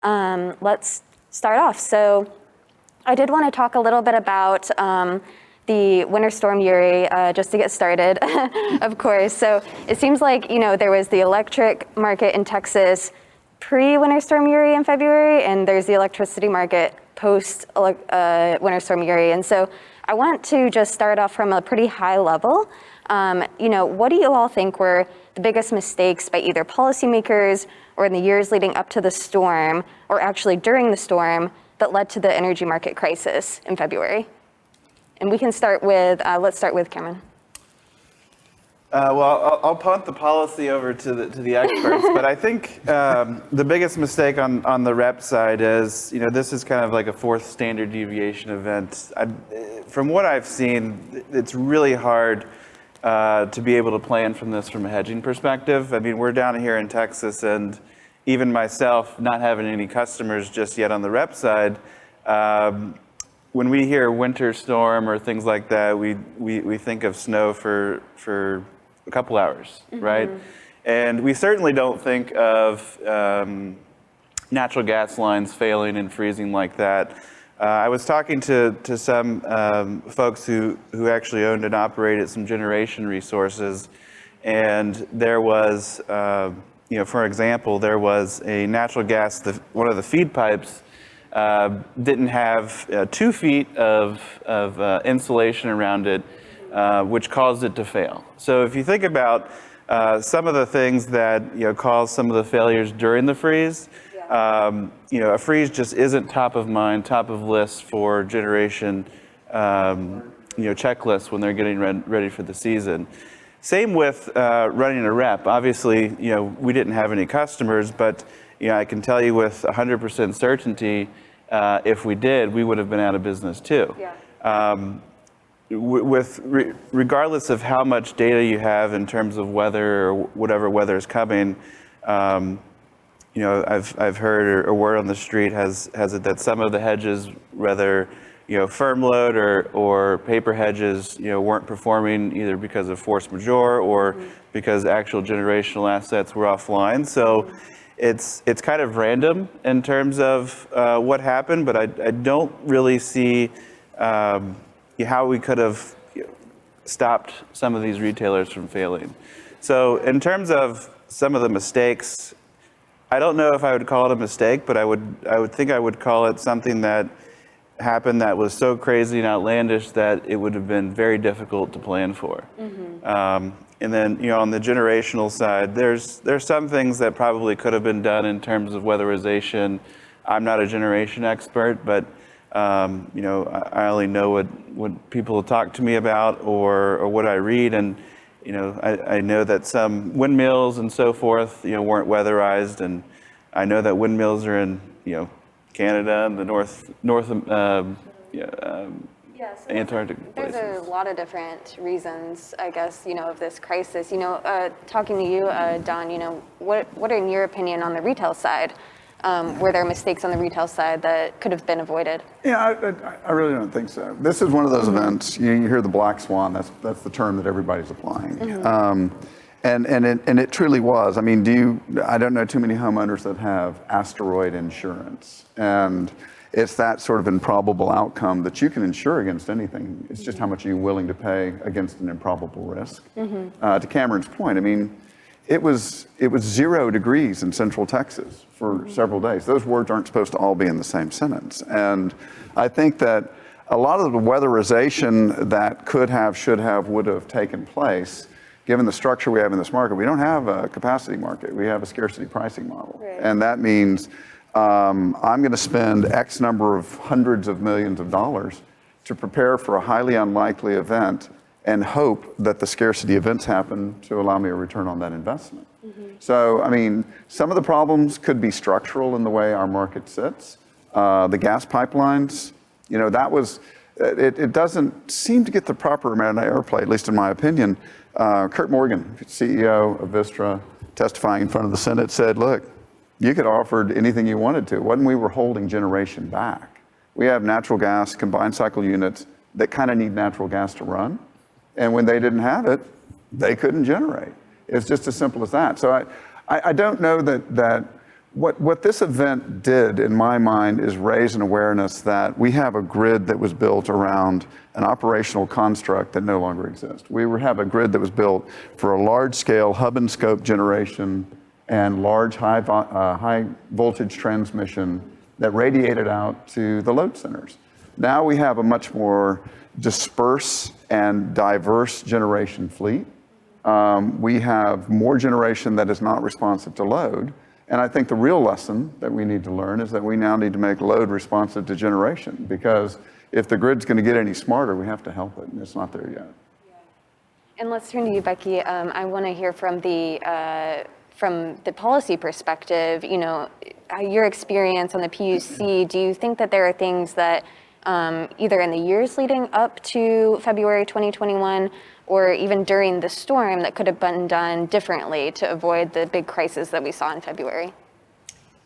Let's start off. So I did want to talk a little bit about the Winter Storm Uri, just to get started, of course. So it seems like, there was the electric market in Texas pre-Winter Storm Uri in February, and there's the electricity market post-Winter Storm Uri. And so I want to just start off from a pretty high level. What do you all think were the biggest mistakes by either policymakers or in the years leading up to the storm, or actually during the storm, that led to the energy market crisis in February? And we can start with, let's start with Cameron. Well, I'll punt the policy over to the experts, but I think the biggest mistake on the rep side is, this is kind of like a fourth standard deviation event. From what I've seen, it's really hard to be able to plan from this from a hedging perspective. I mean, we're down here in Texas, and even myself, not having any customers just yet on the rep side, when we hear winter storm or things like that, we think of snow for a couple hours, right? And we certainly don't think of natural gas lines failing and freezing like that. I was talking to some folks who actually owned and operated some generation resources, and there was, for example, there was a natural gas, one of the feed pipes didn't have 2 feet of insulation around it, which caused it to fail. So if you think about some of the things that cause some of the failures during the freeze, a freeze just isn't top of mind, top of list for generation checklists when they're getting ready for the season. Same with running a rep. Obviously, we didn't have any customers, but I can tell you with 100% certainty, if we did, we would have been out of business too. Regardless of how much data you have in terms of weather or whatever weather is coming, I've heard a word on the street has it that some of the hedges, whether firm load or paper hedges, weren't performing either because of force majeure or because actual generational assets were offline. So it's kind of random in terms of what happened, but I don't really see how we could have stopped some of these retailers from failing. So in terms of some of the mistakes, I don't know if I would call it a mistake, but I would think I would call it something that happened that was so crazy and outlandish that it would have been very difficult to plan for. And then, on the generational side, there's some things that probably could have been done in terms of weatherization. I'm not a generation expert, but I only know what people talk to me about or what I read, and I know that some windmills and so forth weren't weatherized, and I know that windmills are in Canada and the north Antarctic places. There's a lot of different reasons, I guess, of this crisis. Talking to you, Don, what in your opinion on the retail side? Were there mistakes on the retail side that could have been avoided? Yeah, I really don't think so. This is one of those events, you hear the black swan, that's the term that everybody's applying. And it truly was. I mean, I don't know too many homeowners that have asteroid insurance. And it's that sort of improbable outcome that you can insure against anything. It's just how much are you willing to pay against an improbable risk. To Cameron's point, I mean, it was 0 degrees in central Texas for several days. Those words aren't supposed to all be in the same sentence. And I think that a lot of the weatherization that could have, should have, would have taken place, given the structure we have in this market, we don't have a capacity market. We have a scarcity pricing model. Right. And that means I'm going to spend X number of hundreds of millions of dollars to prepare for a highly unlikely event and hope that the scarcity events happen to allow me a return on that investment. So, I mean, some of the problems could be structural in the way our market sits. The gas pipelines, it doesn't seem to get the proper amount of airplay, at least in my opinion. Kurt Morgan, CEO of Vistra, testifying in front of the Senate, said, look, you could have offered anything you wanted to. It wasn't we were holding generation back. We have natural gas combined cycle units that kind of need natural gas to run. And when they didn't have it, they couldn't generate. It's just as simple as that. So I don't know that What this event did, in my mind, is raise an awareness that we have a grid that was built around an operational construct that no longer exists. We have a grid that was built for a large-scale hub and scope generation and large high voltage transmission that radiated out to the load centers. Now we have a much more dispersed and diverse generation fleet. We have more generation that is not responsive to load. And I think the real lesson that we need to learn is that we now need to make load responsive to generation, because if the grid's going to get any smarter, we have to help it, and it's not there yet. Yeah. And let's turn to you, Becky. I want to hear from the policy perspective. You know, your experience on the PUC. Do you think that there are things that either in the years leading up to February 2021 or even during the storm that could have been done differently to avoid the big crisis that we saw in February?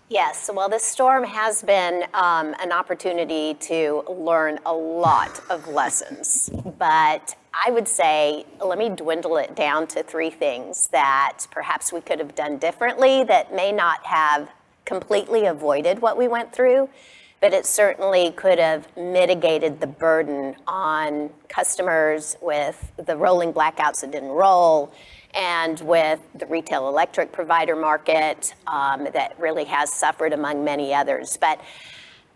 Yes, well, this storm has been an opportunity to learn a lot of lessons, but I would say, let me dwindle it down to three things that perhaps we could have done differently that may not have completely avoided what we went through, but it certainly could have mitigated the burden on customers with the rolling blackouts that didn't roll, and with the retail electric provider market that really has suffered among many others. But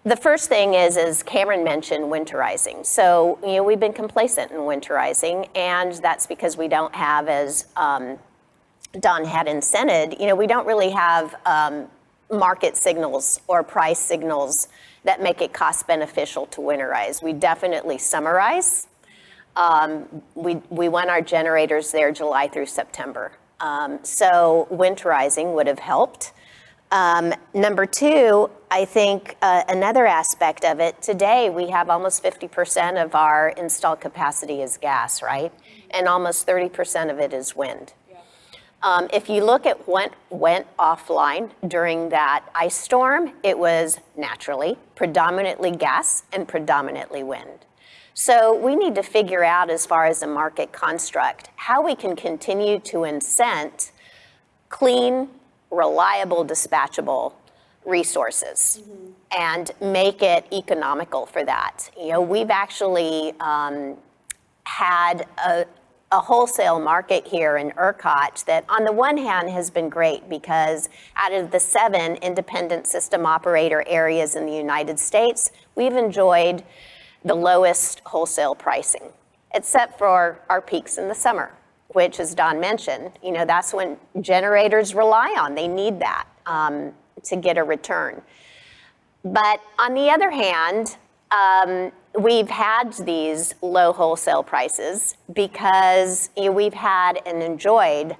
the first thing is Cameron mentioned winterizing. So, you know, we've been complacent in winterizing, and that's because we don't have, as Don had incented, you know, we don't really have market signals or price signals that make it cost beneficial to winterize. We definitely summarize. We want our generators there July through September. So winterizing would have helped. Number two, I think another aspect of it, today we have almost 50% of our installed capacity is gas, right? And almost 30% of it is wind. If you look at what went offline during that ice storm, it was naturally predominantly gas and predominantly wind. So we need to figure out, as far as a market construct, how we can continue to incent clean, reliable, dispatchable resources and make it economical for that. You know, we've actually had a wholesale market here in ERCOT that on the one hand has been great, because out of the 7 independent system operator areas in the United States, we've enjoyed the lowest wholesale pricing, except for our peaks in the summer, which, as Don mentioned, you know, that's when generators rely on. They need that to get a return. But on the other hand, we've had these low wholesale prices because, you know, we've had and enjoyed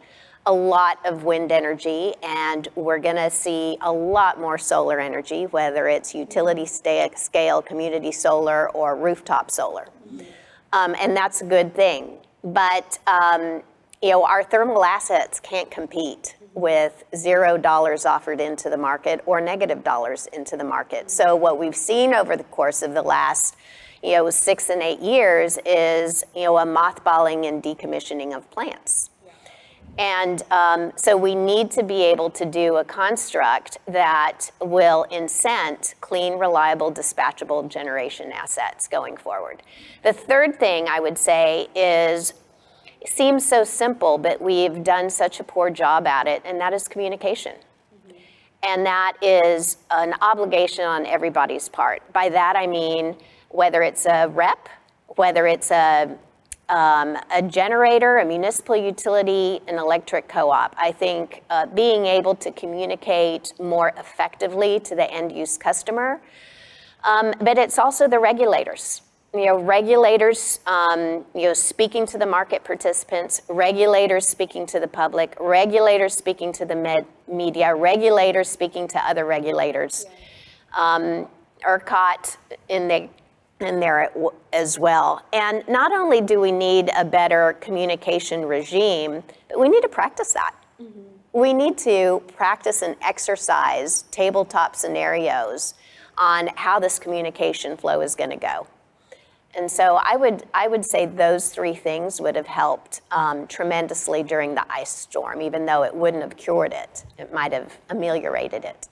a lot of wind energy, and we're going to see a lot more solar energy, whether it's utility scale, community solar, or rooftop solar. And that's a good thing. But, you know, our thermal assets can't compete with $0 offered into the market or -$dollars into the market. So what we've seen over the course of the last, you know, 6 and 8 years is, you know, a mothballing and decommissioning of plants. And so we need to be able to do a construct that will incent clean, reliable, dispatchable generation assets going forward. The third thing I would say is, it seems so simple, but we've done such a poor job at it, and that is communication. And that is an obligation on everybody's part. By that I mean, whether it's a rep, whether it's a generator, a municipal utility, an electric co-op. I think being able to communicate more effectively to the end use customer, but it's also the regulators. You know, regulators, you know, speaking to the market participants, regulators speaking to the public, regulators speaking to the media, regulators speaking to other regulators. ERCOT in there as well. And not only do we need a better communication regime, but we need to practice that. We need to practice and exercise tabletop scenarios on how this communication flow is going to go. And so I would say those 3 things would have helped tremendously during the ice storm, even though it wouldn't have cured it. It might have ameliorated it.